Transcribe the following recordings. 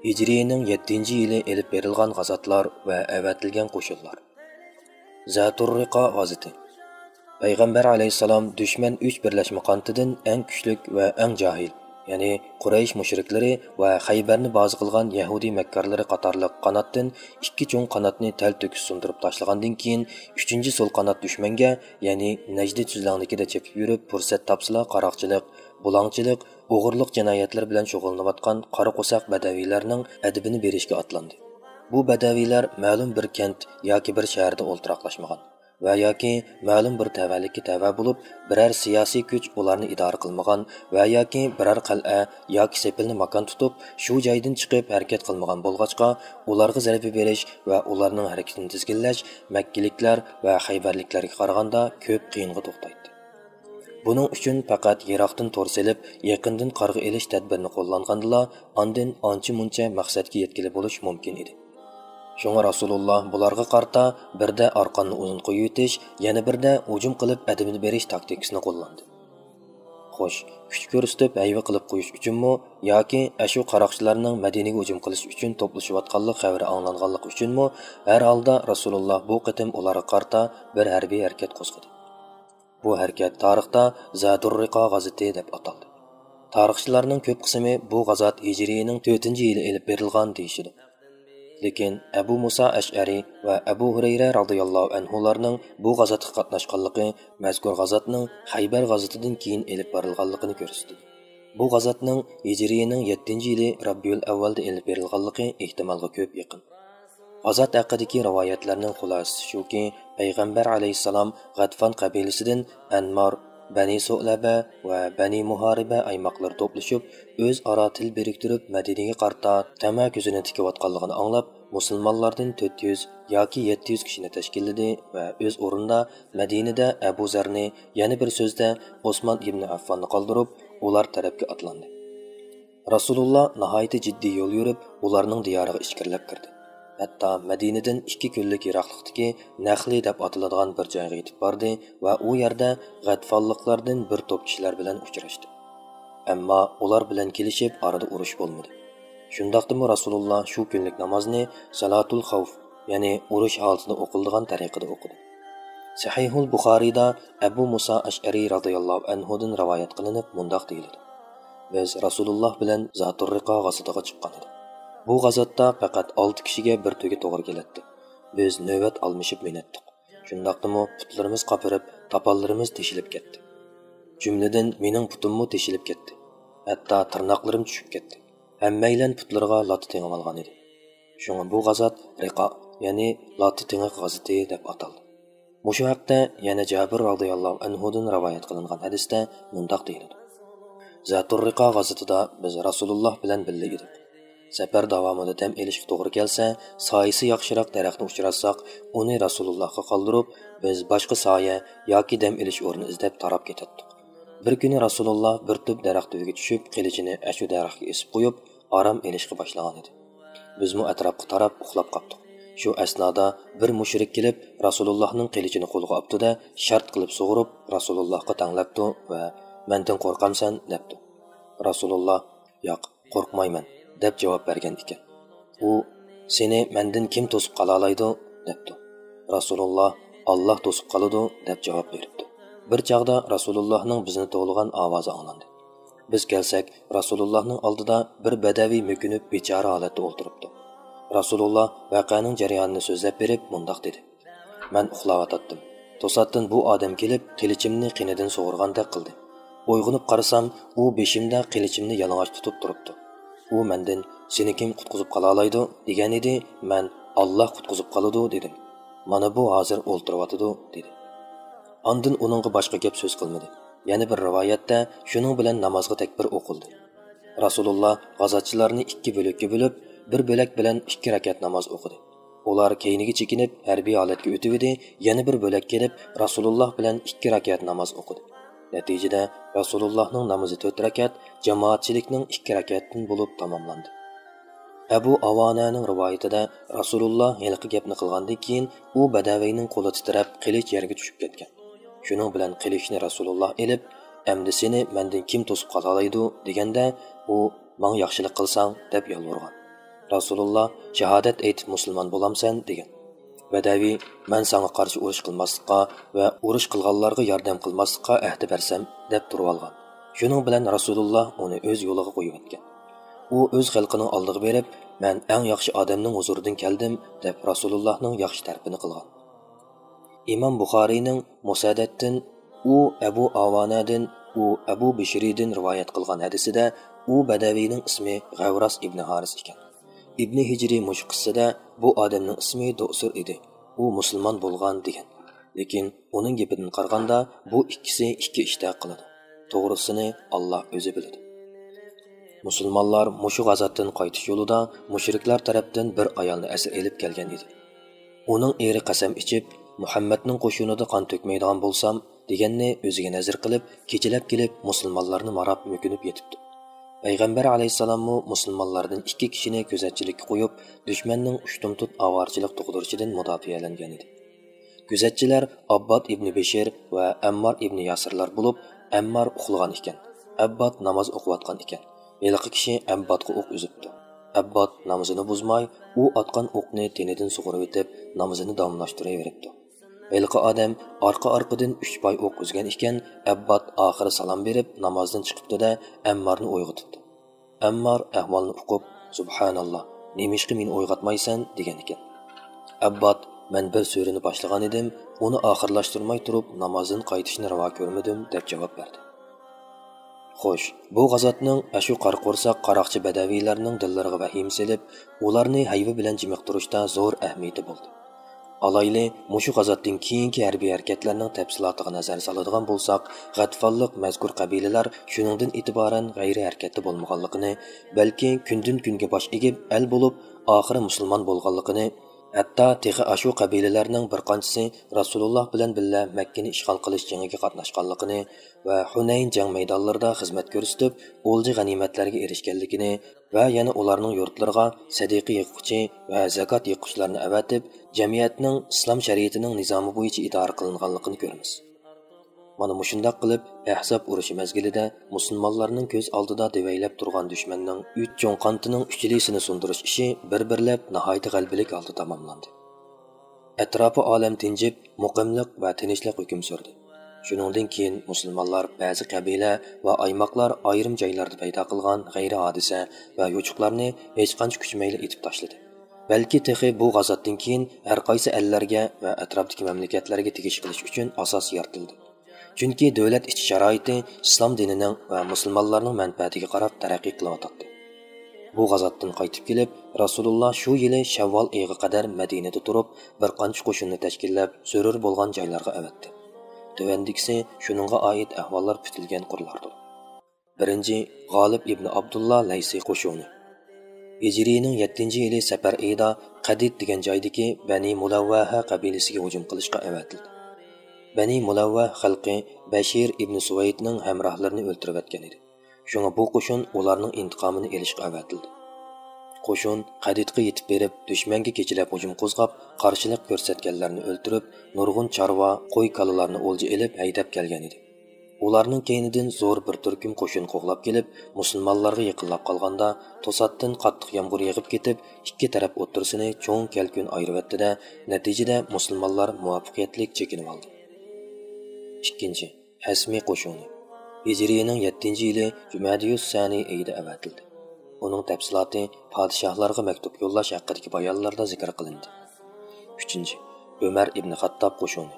Hijriyening 7-yili elib berilgan g'azotlar va avatilgan qo'shinlar. Zaturriqa g'azoti. Payg'ambar alayhissalom dushman 3 birlashma qantidan eng kuchlik va eng jahil, ya'ni Quraysh mushriklari va Xaybarni boz qilgan Yahudi makkarlari qatorliq qanotdan 2 cho'ng qanotni tal to'kis sundirib tashlagandan keyin 3-chi so'l qanot dushmanga, ya'ni Najdi tuzlanglikida chepib yurib fursat topsila qaroqchilik, bulangchilik, o'g'irlik jinoyatlari bilan shug'ullanayotgan qora qo'saq badaviylarning adibini berishga otlandi. Bu badaviylar ma'lum bir kent yoki bir shaharda o'ltiraqlashmagan va yoki ma'lum bir tavallikka tava bo'lib, biror siyosiy kuch ularni idora qilmagan va yoki biror qal'a yoki sepilni makon tutib, shu joydan chiqib harakat qilmagan bo'lg'achqa, ularga zarba berish va ularning harakatini tizginlash Makkaliklar va Xaybarliklarga qaraganda ko'p qiyinga to'xtaydi. Buning uchun faqat yiroqdan to'r selib, yaqindan qarg'a elish tadbirini qo'llangandila, ondan ancha-muncha maqsadga yetkili bo'lish mumkin edi. Şoňa Rasulullah bularga qarta birde arqanni uzun qo'yib o'tish, yana birde hujum qilib adimini berish taktikasini qo'llandi. Xo'sh, kuch ko'rsatib hayva qilib qo'yish uchunmi yoki ashu qaroqchilarning Madinaga hujum qilish uchun to'plashayotganlik xabari anglanganligi uchunmi, har holda Rasulullah bu qitim ularga qarta bir harbiy harakat qo'zg'adi. Bu harakat tarixda Zadurriqa g'azoti deb ataldi. Tarixchilarning ko'p qismi bu g'azot Hijriyening 4-yili elib berilgan deyishadi. Lekin Abu Musa Ash'ari va Abu Hurayra radhiyallohu anhularning bu g'azotga qatnashganligi mazkur g'azotning Xaybar g'azotidan keyin elib borilganligini ko'rsatdi. Bu g'azotning Hijriyening 7-yili Rabiul Avvalda elib berilganligi ehtimolga ko'p yaqin. G'azot haqidagi rivoyatlarning xulosasi shuki, Payg'ambar alayhissalom G'atfan qabilasidan Anmar, Bani Su'laba va Bani Muhariba aymoqlar to'plashib, o'zaro til biriktirib Madinaga qarta tama ko'zini tikayotganligini anglab, musulmonlardan 400 yoki 700 kishini tashkilladi va o'z o'rinda Madinada Abu Zarni, yana bir so'zda Osmon ibn Affonni qoldirib, ular tarafga atlandi. Rasululloh nihoyat jiddiy yo'l yurib, ularning diyoriga ichkirilib kirdi. Hatta Madinadan 2 kunlik yiroqlikdagi Naxli deb ataladigan bir joyga yetib bordi va u yerda G'atfonliklardan bir to'p kishilar bilan uchrashdi. Ammo ular bilan kelishib orada urush bo'lmadi. Shundaqdimi Rasululloh shu kunlik namozni Salatul Xavf, ya'ni urush holatida o'qiladigan tariqada o'qidi. Sahihul Buxoriyda Abu Musa Ash'ari radhiyallohu anhu dan rivoyat qilinib mundaq deyiladi: Biz Rasululloh bilan Zaturriqa g'azotiga chiqqan edik. Bu g'azotda faqat 6 kishiga bir to'ga to'g'ri keladi. Biz navbat almashib minatdik. Shundaqdimi putlarimiz qapirib, topallarimiz teshilib ketdi. Jumladan mening putimmo teshilib ketdi. Hatto tirnoqlarim tushib ketdi. Hammaylan putlarga lat tengib olgan edi. Shunga bu g'azot Riqa, ya'ni lat tengiq g'azoti deb ataldi. Mushu haqda yana Jabir radhiyallohu anhu dan rivoyat qilingan hadisda mundaq deyiladi: Zaturriqa g'azotida biz Rasululloh bilan birga edik. Safar davomida dam elishga to'g'ri kelsa, soyasi yaxshiroq daraxtni uchratsak, uni Rasulullohga qoldirib, biz boshqa soya yoki dam elish o'rni izlab tarab ketdik. Bir kuni Rasululloh bir tup daraxt tubiga tushib, qilichini ashu daraxtga esib qo'yib, orom elishga boshlagan edi. Bizmi atrofga tarab uxlab qoldik. Shu asnoda bir mushrik kelib, Rasulullohning qilichini qo'lga oldi-da, shart qilib sug'urib, Rasulullohga tanglabdi va "Mendan qo'rqamsan?" debdi. Rasululloh "Yo'q, qo'rqmayman" deb javob bergan ekan. U "Seni mendan kim to'sib qola oladi?" debdi. Rasululloh "Alloh to'sib qoladi" deb javob beribdi. Bir chaqda Rasulullohning bizni to'g'ligan ovozi anglandi. Biz kelsak, Rasulullohning oldida bir badaviy mökünib bechora holatda o'ltiribdi. Rasululloh voqeaning jarayonini so'zlab berib mundaq dedi: "Men uxlayotdim. To'satdan bu odam kelib, qilichimni qinidan sug'urgandek qildi. Uyg'unib qarasam, u beshimda qilichimni yalang'och tutib turibdi. U mendan "Seni kim qutqizib qola oladi?" degan edi. Men "Alloh qutqizib qoladi" dedim. "Mana bu hozir o'ltiryotidi" dedi. Ondan uningga boshqa gap so'z qilmadi. Yana bir rivoyatda shuning bilan namozga takbir o'qildi. Rasululloh g'azotchilarni 2 bo'lakka bo'lib, bir bo'lak bilan 2 rakat namoz o'qidi. Ular keyiniga chekinib harbiy holatga o'tib edi. Yana bir bo'lak kelib Rasululloh bilan 2 rakat namoz o'qidi. Natijada Rasulullohning namozi 4 rakat, jamoatchilikning 2 rakatdan bo'lib tamomlandi. Abu Avananing rivoyatida Rasululloh yilqi gapni qilgandan keyin u badaviyning qo'li titrab qilich yerga tushib ketgan. Shuning bilan qilichni Rasululloh elib, "Endi seni mendan kim to'sib qola oladi?" deganda u "Menga yaxshilik qilsang" deb yolvorgan. Rasululloh shahodat aytib musulmon bo'lamsan degan. Badaviy, "Men sana qarshi urush qilmaslikqa va urush qilganlarga yordam qilmaslikqa ahd bersam" deb turib olgan. Shuning bilan Rasululloh uni o'z yo'liga qo'yib o'tgan. U o'z xalqining oldiga berib, "Men eng yaxshi odamning huzuridan keldim" deb Rasulullohning yaxshi tarafini qilgan. İmam Buxoriyning Musaddaddan u Abu Avanadan u Abu Bishriydan rivoyat qilgan hadisida u Badaviyning ismi G'avras ibn Haris ekan. İbn Hijri mush qissada bu odamning ismi Do'sur edi. U musulmon bo'lgan degan. Lekin uning gapidan qaraganda bu ikkisi ikki ishda qiladi. To'g'risini Alloh o'zi biladi. Musulmonlar mushu g'azotdan qaytish yo'lida mushriklar tarafdan bir ayolni asir elib kelgan edi. Uning eri qasam ichib, Muhammadning qo'shinida qon to'kmaydigan bo'lsam deganni o'ziga nazar qilib, kechalab kelib musulmonlarni marab mo'kinib yetibdi. Payg'ambar alayhissalom musulmonlardan ikki kishini kuzatchilikka qo'yib, dushmanning ushtumtut avorchilik tug'dirishidan mudofaalangan edi. Kuzatchilar Abbad ibn Bishir va Ammar ibn Yasirlar bo'lib, Ammar uxlagan ekan. Abbad namoz o'qiyotgan ekan. Yeliqi kishi Abbadga o'q uzibdi. Abbad namozini buzmay, u atgan o'qni tenidan sug'urib o'tib, namozini davomlashtiraveribdi. Yeliqi odam orqa-orqadan 3 pay o'q uzgan ekan, Abbad oxiri salom berib namozdan chiqibdi-da, Ammarni uyg'otibdi. Ammar ahvolni o'qib, "Subhanalloh, nemishqa meni uyg'otmaysan?" degan ekan. Abbad, "Men bir so'rini boshlagan edim, uni oxirlashtirmay turib namozdan qaytishni ravo ko'rmadim" deb javob berdi. Xo'sh, bu g'azotning ashu qarqursoq qaroqchi badaviylarning dillariga vahim selib, ularni hayva bilan jimiqtirishda zo'r ahamiyati bo'ldi. Alayli, mushu g'azotdan keyingi harbiy harakatlarning tafsilotiga nazar soladigan bo'lsak, G'atfonlik mazkur qabilalar shuningdan e'tiboran g'ayri harakatda bo'lmaganligini, balki kundan kunga bosh egib al bo'lib, oxiri musulmon bo'lganligini, hatto texi ashu qabilalarning bir qanchasi Rasululloh bilan birga Makkani ishg'ol qilish jangiga qatnashganligini va Hunayn jang maydonlarida xizmat ko'rsatib, o'lja g'animatlarga erishganligini va yana ularning yurtlariga sadiqa yiquvchi va zakot yiquvchilarni avatib, jamiyatning islom shariatining nizomi bo'yicha idora qilinganligini ko'ramiz. Mana mushundaq qilib, Ahzab urushi mezgilida musulmonlarning ko'z oldida devaylab turgan dushmanning 3 cho'ng qantining uchilisini sundirish ishi bir-birlab nihoyat g'albilik oldi tamomlandi. Atrofi olam tinchib, muqimlik va tinchlik hukm surdi. Shuningdan keyin musulmonlar ba'zi qabila va aymoqlar ayrim joylarda paydo qilgan g'ayri hodisa va yuchuqlarni hech qancha kuchmayli etib tashladi. Balki texi bu g'azotdan keyin har qaysi ellarga va atrofdagi mamlakatlarga tegish qilish uchun asos yaratildi. Chunki davlat ichi sharoiti islom dinining va musulmonlarning manfaatiga qarab taraqqiy qilyotdi. Bu g'azotdan qaytib kelib, Rasululloh shu yili Shavvol oyiga qadar Madinada turib, bir qancha qo'shinni tashkillab, zarur bo'lgan joylarga avatdi. Tövendikisi shuningga oid ahvollar putilgan qurlardir. Birinchi G'olib ibn Abdullah Laysi qo'shini. Hijrining 7-yili Safar oyida Qadid degan joydagi Bani Mulavvaha qabilasiga hujum qilishga avatildi. Bani Mulavvah xalqi Bashir ibn Suvaydning hamrohlarini o'ltirib o'tgan edi. Shunga bu qo'shin ularning intiqomini olishga avatildi. Qo'shin Qadidga yetib berib, dushmanga kechilab hujum qo'zg'ab, qarshilik ko'rsatganlarni o'ltirib, nurg'un chorva, qo'y kalalarni o'lja elib haydab kelgan edi. Ularning keynidan zo'r bir turkum qo'shin qo'g'lab kelib, musulmonlarga yaqinlab qolganda, to'satdan qattiq yomg'ir yog'ib ketib, ikki taraf o'ttirsini cho'ng kelkun ayirib o'tdi-da, natijada musulmonlar muvaffaqiyatli chekinib oldi. Ikkinchi, Hasmi qo'shini. Hijrining 7-yili Jumadiyus Sani oyida avatildi. Uning tafsiloti podshohlarga maktub yo'llash haqidagi bayonlarda zikr qilindi. 3. Umar ibn Xattob qo'shini.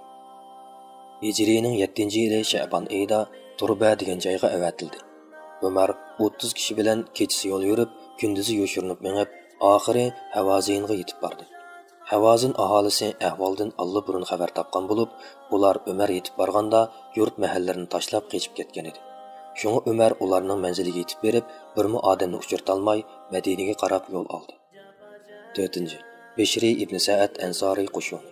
Hijrining 7-yili Sha'ban oyida Turba degan joyga avatildi. Umar 30 kishi bilan kechasi yo'l yurib, kunduzi yo'shirinib mengib, oxiri Havazinga yetib bordi. Havazin aholisi ahvoldan allburun xabar topgan bo'lib, ular Umar yetib borganda yurt mahallarini tashlab qochib ketgan edi. Shunga Umar ularning manziliga yetib berib, birmi odamni uchirtolmay Madinaga qarab yo'l oldi. 4. Bishri ibn Sa'ad Ansari qo'shini.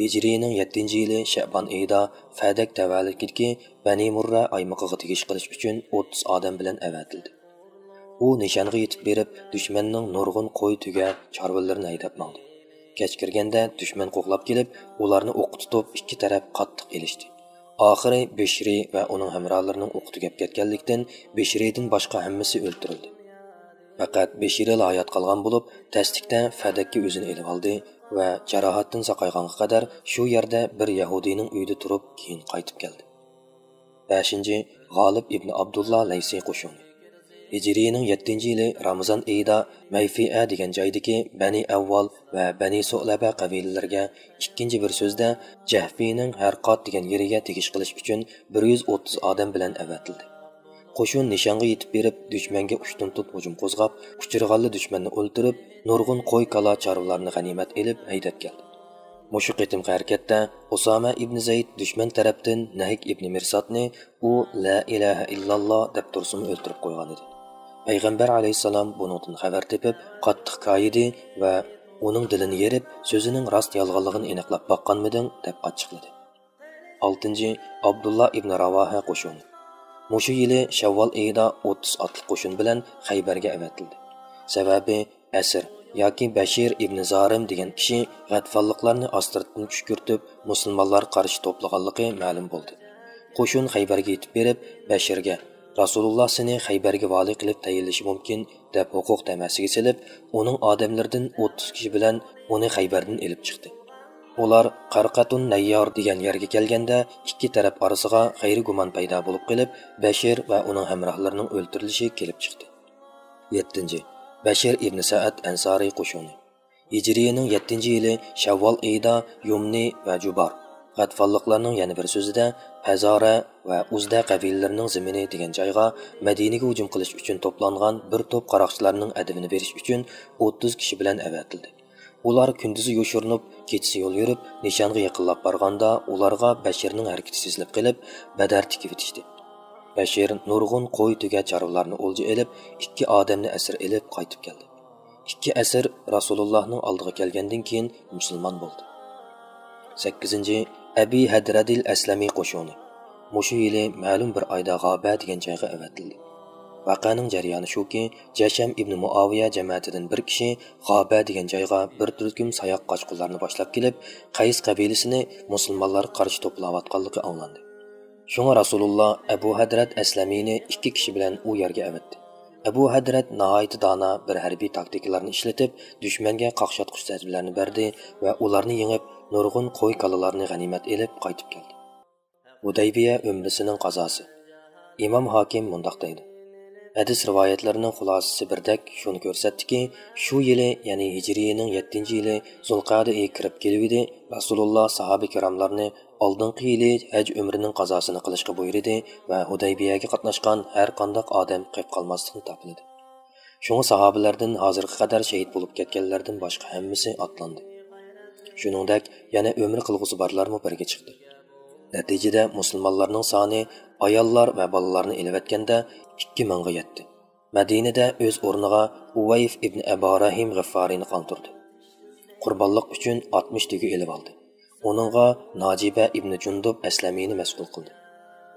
Hijrining 7-yili Sha'ban oyida Fadak tavallikidagi Bani Murra aymog'iga tegish qilish uchun 30 odam bilan avatildi. U nishonga yetib berib, dushmanning nurg'un qo'y tuga chorvalarini haydab mangdi. Kech kirganda dushman qo'g'lab kelib, ularni o'q tutib ikki taraf qattiq elishdi. Oxiri Bishri va uning hamrohlarining o'q tugab ketganlikdan Bishridan boshqa hammasi o'ldirildi. Faqat 5 yil hayot qolgan bo'lib, tasdiqda Fadakka o'zini elib oldi va jarohatdan saqayganga qadar shu yerda bir yahudiyning uyida turib, keyin qaytib keldi. 5. G'olib ibn Abdullah Laysi qo'shini. Hijriyaning 7-yili Ramazon oyida Mayfi'a degan joydagi Bani Avval va Bani Su'laba qabilalariga ikkinchi bir so'zda Jahfiyning Harqot degan yeriga tegish qilish uchun 130 odam bilan avatildi. Qo'shin nishonga yetib berib, dushmanga ushtin tut hujum qo'zg'ab, uchirg'anli dushmanni o'ldirib, nurg'un qo'y-kala chorvalarni g'animat elib haydab keldi. Mushu qitimqi harakatda Usama ibn Zayd dushman tarafdan Nahik ibn Mirsatni u la ilaha illalloh deb tursin o'ldirib qo'ygan edi. Payg'ambar alayhisalom bundan xabar tepib, qattiq koyidi va uning dilini yerib, so'zining rost yolg'onligini aniqlab boqqanmiding deb ochiqladi. 6. Abdullah ibn Ravaha qo'shini. Mushu yili Shavvol oyida 30 otliq qo'shin bilan Xaybarga avatildi. Sababi Asr yoki Bashir ibn Zarim degan kishi g'atfonliklarni ostirdan tushkurtib, musulmonlar qarshi to'plaganligi ma'lum bo'ldi. Qo'shin Xaybarga yetib berib, Bashirga Rasululloh seni Xaybarga vali qilib tayinlashi mumkin deb huquq tamasiga silib, uning odamlaridan 30 kishi bilan uni Xaybardan elib chiqdi. Ular Qarqatun Nayyor degan yerga kelganda ikki taraf orasiga g'ayri gumon paydo bo'lib qolib, Bashir va uning hamrohlarining o'ldirilishi kelib chiqdi. 7. Bashir ibn Sa'ad Ansari qo'shini. Hijriyaning 7-yili Shavvol oyida Yumni va Jubar g'atfonliklarning yana bir so'zida Hazora va Uzda qabilalarining zimini degan joyga Madinaga hujum qilish uchun to'plangan bir to'p qaroqchilarning adabini berish uchun 30 kishi bilan avatildi. Ular kunduzi yo'shirinib, kechasi yo'l yurib, nishonga yaqinlab borganda ularga Bashirning harakati sezilib qolib, Badar tikib etishdi. Bashir nurg'un qo'y tuga chorvalarni o'lja elib, 2 odamni asir elib qaytib keldi. 2 asir Rasulullohning oldiga kelgandan keyin musulmon bo'ldi. 8. Abi Hadradil Aslami qo'shini. Mushu yili ma'lum bir oyda G'aba degan joyga avatildi. Vaqaning jarayoni shuki, Jasham ibn Muaviya jamoatidan bir kishi G'aba degan joyga bir turkum sayoq qochqinlarni boshlab kelib, Qays qabilasini musulmonlar qarshi to'playotganligi anglandi. Shunga Rasululloh Abu Hadrat Aslamini 2 kishi bilan u yerga avatdi. Abu Hadrat nihoyat dona bir harbiy taktikalarni ishlatib, dushmanga qaqshatqich zarbalarni berdi va ularni yengib, nurg'un qo'y kalalarni g'animat elib qaytib keldi. Hudaybiya umrasining qazosi. Imom Hakim mundaq deydi: Hadis rivoyatlarining xulosasi birdak shuni ko'rsatdiki, shu yili, ya'ni Hijriyaning 7-yili Zulqa'da kirib keluvdi, Rasululloh sahoba kiromlarni oldingi yili haj umrining qazosini qilishga buyurdi va Hudaybiyaga qatnashgan har qanday odam qolib qolmaslikni topildi. Shunga sahobalardan hozirga qadar shahid bo'lib ketganlardan boshqa hammasi otlandi. Shuningdek, yana umr qilg'usi borlarmi birga chiqdi. Natijada musulmonlarning soni ayollar va bolalarni elvatganda 2000 ga yetdi. Madinada o'z o'rniga Uvayf ibn Abarahim G'affarini qoldirdi. Qurbonlik uchun 60 tugi elib oldi. Onunğa Naciba ibn Jundub Aslamini mas'ul qildi.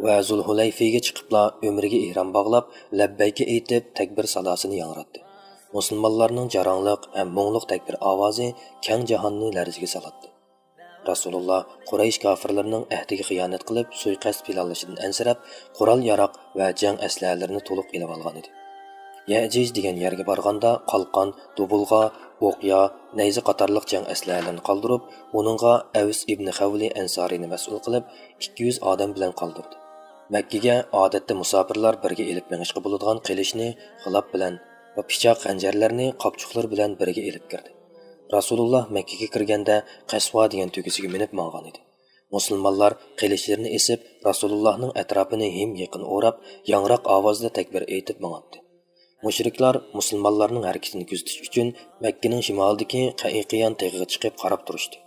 Va Zulhulayfiga chiqibla umriga ihrom bog'lab, labbayga aytib takbir sadosini yangratdi. Musulmonlarning jarangliq ham mo'ngluq takbir ovozi keng jahonni larziga solatdi. Rasululloh Quraysh kofirlarining ahdiga xiyonat qilib, suiqasd planlashidan ansirab, qurol yaroq va jang aslahalarini to'liq elib olgan edi. Ya'jiz degan yerga borganda qalqon, dubulg'a, o'qya, nayza qatorliq jang aslahalarini qoldirib, uningga Aws ibn Xavli Ansarini mas'ul qilib 200 odam bilan qoldirdi. Makkaga odatda musofirlar birga elib mengishga bo'ladigan qilishni g'ilab bilan va pichoq xanjarlarni qopchuqlar bilan birga elib kirdi. Rasululloh Makkaga kirganda Qasva degan tugisiga minib mang'an edi. Musulmonlar qilishlarini esib, Rasulullohning atrofini him yaqin o'rab, yangroq ovozda takbir aytib mang'atdi. Mushriklar musulmonlarning harakatini kuzatish uchun Makkaning shimolidagi Qayiqiyan tog'iga chiqib qarab turishdi.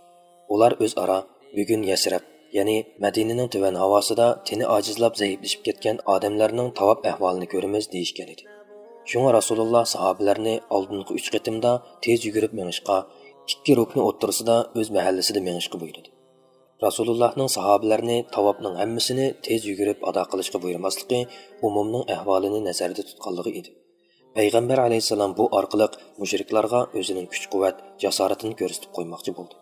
Ular o'zaro bugun Yasrab, ya'ni Madinaning tuvan havosida teni ojizlab zaiflashib ketgan odamlarning tavob ahvolini ko'ramiz deyishgan edi. Shunga Rasululloh sahobalarni oldingi 3 qitimda tez yugurib mengishga, 2 rukni o'ttirisida o'z mahallasida mengishga buyurdi. Rasulullohning sahobalarni tavobning hammasini tez yugurib ado qilishga buyurmasligi umumning ahvolini nazarda tutganligi edi. Payg'ambar alayhisalom bu orqali mushriklarga o'zining kuch-quvvat, jasoratini ko'rsatib qo'ymoqchi bo'ldi.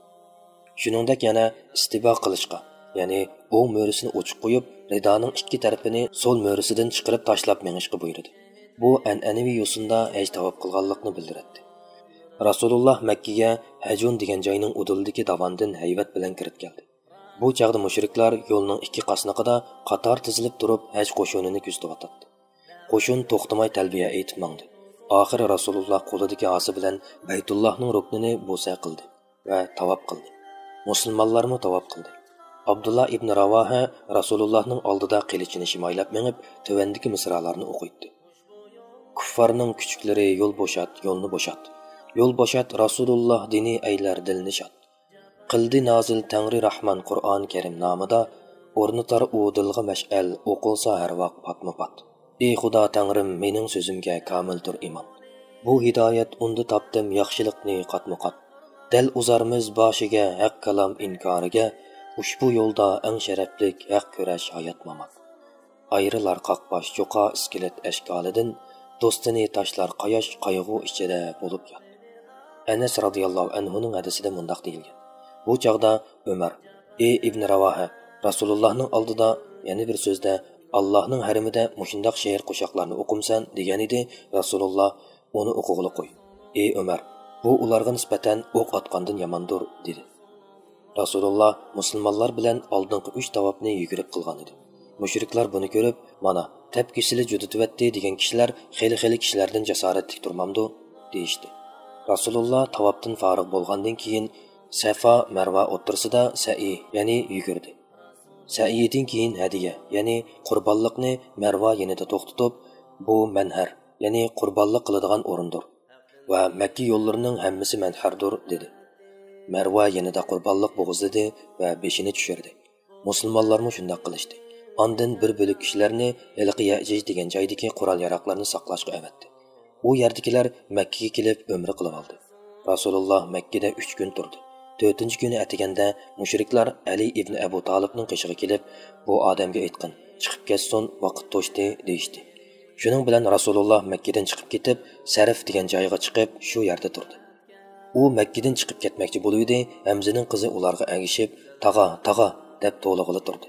Shuningdek yana istibo qilishga, ya'ni o'ng mo'risini ochiq qo'yib, ridoning ikki tarafini so'l mo'risidan chiqarib tashlab mengishga buyurdi. Bu an'anaviy yo'sinda haj tavob qilganlikni bildiradi. Rasululloh Makkaga Hajun degan joyning udildagi davondan hayvat bilan kirib keldi. Bu chaqda mushriklar yo'lning ikki qasniqida qator tizilib turib haj qo'shinini kuzatdi. Qo'shin to'xtamay talbiya aytib mangdi. Oxiri Rasululloh qo'lidagi osi bilan Baytullohning ruknini bo'sa qildi va tavob qildi. Musulmonlarmi tavob qildi. Abdullah ibn Ravoha Rasulullohning oldida qilichini shimoylab mengib, tövendagi misralarni o'qiydi. Kuffarning kuchuklari yo'l bo'shat, yo'lni bo'shat. Yo'l bo'shat Rasululloh dini aylar dilni shod. Qildi nozil Tangri Rahman Qur'on Karim nomida, o'rnitar u dilg'a mash'al, o'qilsa har vaqt patma-pat. Ey Xudo Tangrim, mening so'zimga komildir iymon. Bu hidoyat unda topdim yaxshilikni qatma-qat. Dal uzarmiz boshiga haq kalam inkoriga, ushbu yo'lda eng sharaflik haq kurash hayot mamat. Ayrilar qaqbash cho'qa iskelet ashkolidan, do'stini tashlar qayosh qayg'u ichida bo'lib yot. Anas radhiyallohu anhuning hadisida mundaq deyilgan. Bu chaqda Umar, ey Ibn Ravoha, Rasulullohning oldida yana bir so'zda Allohning harimida mushundaq she'r qo'shoqlarni o'qimsan degan edi. Rasululloh uni o'qig'ili qo'y. Ey Umar, bu ularga nisbatan o'q otgandan yomondir dedi. Rasululloh musulmonlar bilan oldingi 3 tavobni yugurib qilgan edi. Mushriklar buni ko'rib, mana tepkisili judutvatdi degan kishilar xeli kishilardan jasoratli turmamdi deyishdi. Rasululloh tavobdan farigʼ bo'lgandan keyin Safa Marva o'rtasida sa'i, ya'ni yugurdi. Sa'idan keyin hadiya, ya'ni qurbonlikni Marva yanida to'xtatib, bu manhar, ya'ni qurbonlik qiladigan o'rindir va Makka yo'llarining hammasi manhardir dedi. Marva yanida qurbonlik bo'g'izladi va beshini tushirdi. Musulmonlarmi shunday qilishdi. Ondan bir bo'lik kishilarni Hilqi Ya'juj degan joydagi qurol-yaroqlarni saqlashga avatdi. U yerdagilar Makkaga kelib umra qilib oldi. Rasululloh Makkada 3 kun turdi. 4-kuni atiganda mushriklar Ali ibn Abu Talibning qishig'iga kelib, bu odamga aytqin, chiqib ketsin, vaqt to'shdi deyishdi. Shuning bilan Rasululloh Makkadan chiqib ketib, Sarif degan joyga chiqib, shu yerda turdi. U Makkadan chiqib ketmoqchi bo'ldi, Hamzaning qizi ularga agishib, "Tag'a" deb to'lig'ili turdi.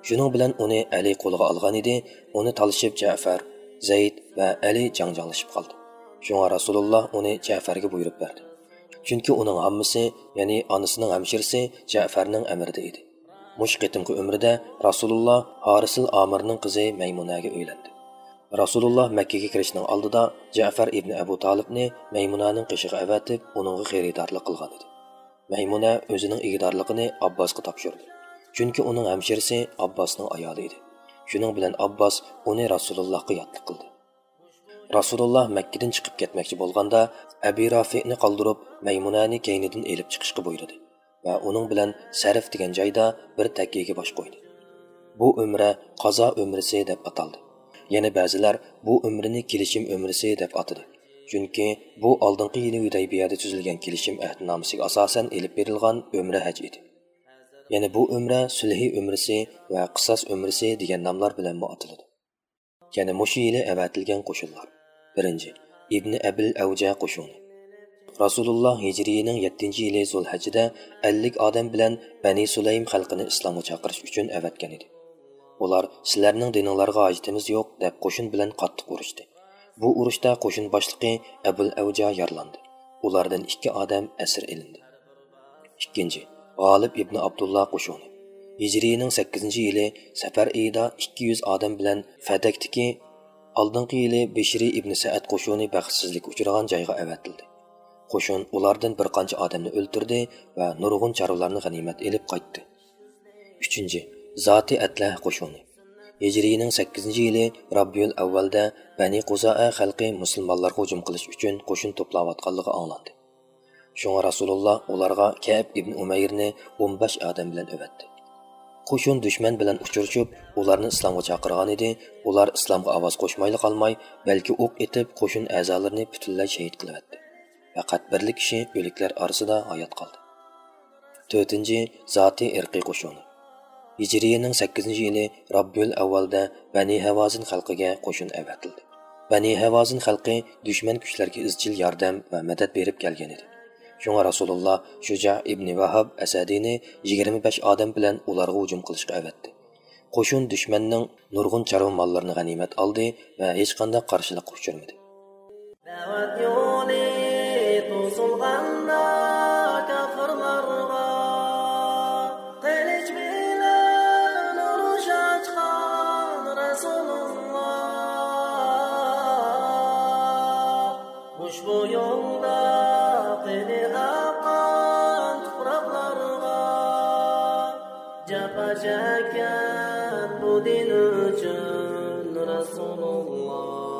Shuning bilan uni Ali qo'liga olgan edi, uni talishib Ja'far, Zayd va Ali janjallashib qoldi. Shunga Rasululloh uni Ja'farga buyurib berdi. Chunki uning hammasi, ya'ni onasining hamshirasi Ja'farning amrida edi. Mush qitimqi umrida Rasululloh Harisil Amirning qizi Maymunaga uylandi. Rasululloh Makkaga kirishning oldida Ja'far ibn Abu Talibni Maymunaning qishig'iga avatib, uningga xaridorlik qilgan edi. Maymuna o'zining igidorligini Abbosga topshirdi. Chunki uning hamshirasi Abbosning ayoli edi. Shuning bilan Abbos uni Rasulullohga yotliq qildi. Rasululloh Makkadan chiqib ketmoqchi bo'lganda Abi Rafi'ni qoldirib Maymunani keynidan elib chiqishga buyurdi va uning bilan Sarif degan joyda bir takkiga bosh qo'ydi. Bu umra qazo umrisi deb ataldi. Yana ba'zilar bu umrini kelishim umrisi deb atadi. Chunki bu oldingi yili Hudaybiyada tuzilgan kelishim ahdnomasiga asosan elib berilgan umra haj edi. Yana bu umra sulhi umrisi va qisas umrisi degan nomlar bilan ataladi. Yana mushu yili avatilgan qo'shinlar. 1. Ibn Abil Avja qo'shini. Rasululloh Hijriyaning 7-yili Zulhajjida 50 odam bilan Bani Sulaym xalqini islomga chaqirish uchun avatgan edi. Ular sizlarning dininglarga hojatimiz yo'q deb qo'shin bilan qattiq urushdi. Bu urushda qo'shin boshlig'i Abul Avja yaralandi. Ulardan 2 odam asir olindi. 2. G'olib ibn Abdullah qo'shini. Hijriyaning 8-yili Safar oyida 200 odam bilan Fadakdagi oldingi yili Bishri ibn Sa'ad qo'shini baxtsizlik uchragan joyga avatildi. Qo'shin ulardan bir qancha odamni o'ldirdi va nurg'un chorvalarni g'animat elib qaytdi. 3. Zoti Atlah qo'shini. Hijriyaning 8-yili Rabiul Avvalda Bani Quzoa xalqi musulmonlarga hujum qilish uchun qo'shin to'playotganligi anglandi. Shunga Rasululloh ularga Ka'b ibn Umayrni 15 odam bilan avatdi. Qo'shin dushman bilan uchrashib, ularni islomga chaqirgan edi. Ular islomga ovoz qo'shmayli qolmay, balki o'q etib qo'shin a'zolarini butunlay shahid qilibdi. Faqat birlik kishi o'liklar orasida hayot qoldi. 4. Zoti irqiy qo'shini. Hijriyaning 8-yili Rabiul Avvalda Bani Havazin xalqiga qo'shin avatildi. Bani Havazin xalqi dushman kuchlarga izchil yordam va madad berib kelgan edi. Shunga Rasululloh Shuja ibn Vahab Asadini 25 odam bilan ularga hujum qilishga avatdi. qo'shin dushmanning nurg'un chorva mollarini g'animat oldi va hech qanday qarshilikqa uchirmadi. Da'vat yo'li to'silganda kafirlarga qilich bilan urush ochgan Rasululloh. Ushbu yo'lda qini aqan tuproqlarga japa chekkan bu din uchun Rasululloh.